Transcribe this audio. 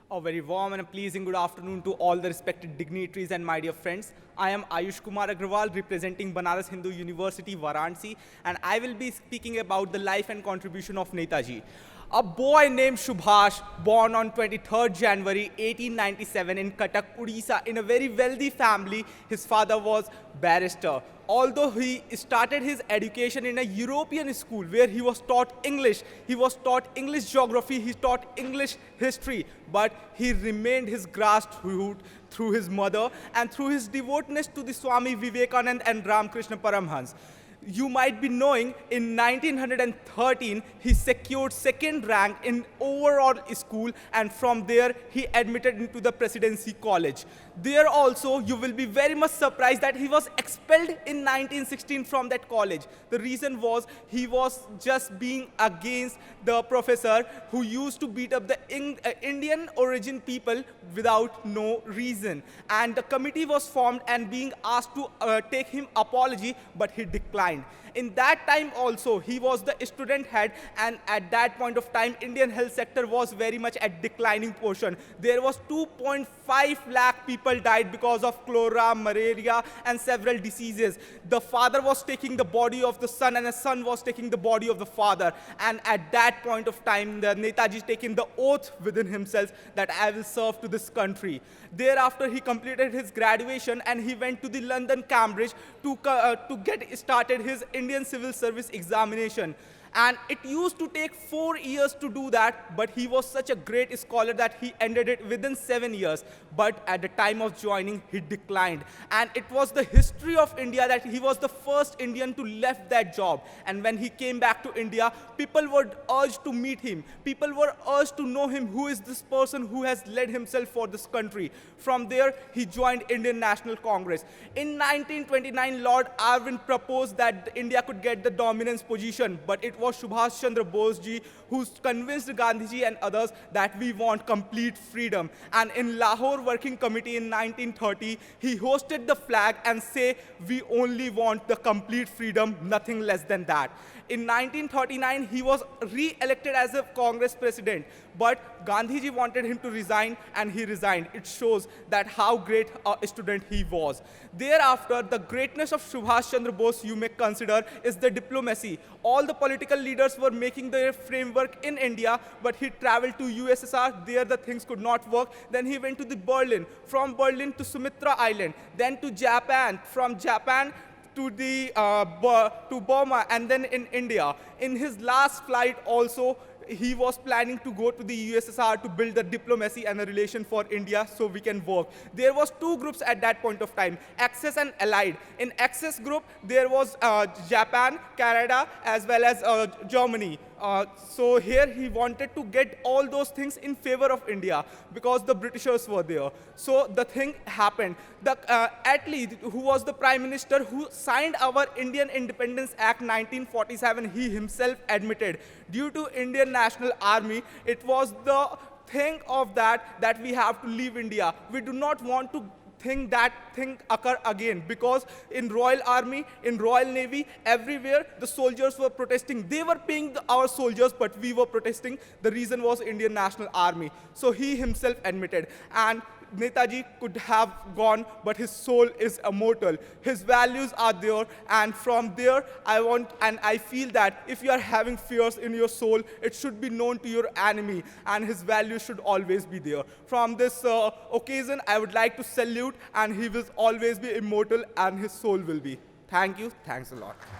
A very warm and a pleasing good afternoon to all the respected dignitaries and my dear friends. I am Ayush Kumar Agrawal representing Banaras Hindu University, Varanasi, and I will be speaking about the life and contribution of Netaji. A boy named Subhash, born on 23rd January 1897 in Cuttack, Odisha, in a very wealthy family. His father was barrister. Although he started his education in a European school where he was taught English geography, he taught English history, but he remained his grassroots through his mother and through his devoutness to the Swami Vivekananda and Ramakrishna Paramhans. You might be knowing, in 1913, he secured second rank in overall school, and from there, he admitted into the Presidency College. There also, you will be very much surprised that he was expelled in 1916 from that college. The reason was he was just being against the professor who used to beat up the Indian origin people without no reason. And the committee was formed and being asked to take him apology, but he declined. In that time also, he was the student head, and at that point of time, Indian health sector was very much at declining portion. There was 2.5 lakh people died because of cholera, malaria, and several diseases. The father was taking the body of the son, and the son was taking the body of the father. And at that point of time, the Netaji taken the oath within himself that I will serve to this country. Thereafter, he completed his graduation, and he went to the London Cambridge to get started his Indian Civil Service examination. And it used to take 4 years to do that, but he was such a great scholar that he ended it within 7 years. But at the time of joining, he declined. And it was the history of India that he was the first Indian to left that job. And when he came back to India, people were urged to meet him. People were urged to know him, who is this person who has led himself for this country. From there, he joined Indian National Congress. In 1929, Lord Irwin proposed that India could get the dominance position, but it was Subhash Chandra Bose ji who convinced Gandhiji and others that we want complete freedom. And in Lahore Working Committee in 1930, he hosted the flag and say, we only want the complete freedom, nothing less than that. In 1939, he was re-elected as a Congress president, but Gandhiji wanted him to resign, and he resigned. It shows that how great a student he was. Thereafter, the greatness of Subhash Chandra Bose, you may consider, is the diplomacy. All the political leaders were making their framework in India, but he traveled to USSR. There the things could not work. Then he went to the Berlin. From Berlin to Sumatra Island. Then to Japan. From Japan to Burma, and then in India. In his last flight also, he was planning to go to the USSR to build the diplomacy and a relation for India so we can work. There was two groups at that point of time, Axis and Allied. In Axis group, there was Japan, Canada, as well as Germany. So here he wanted to get all those things in favor of India because the Britishers were there. So the thing happened. The Attlee, who was the Prime Minister who signed our Indian Independence Act 1947, he himself admitted, due to Indian National Army, it was the thing of that we have to leave India. We do not want to think that thing occur again, because in Royal Army, in Royal Navy, everywhere the soldiers were protesting. They were paying our soldiers, but we were protesting. The reason was Indian National Army. So he himself admitted. And Netaji could have gone, but his soul is immortal. His values are there, and from there, I feel that if you are having fears in your soul, it should be known to your enemy, and his values should always be there. From this occasion, I would like to salute, and he will always be immortal, and his soul will be. Thank you. Thanks a lot.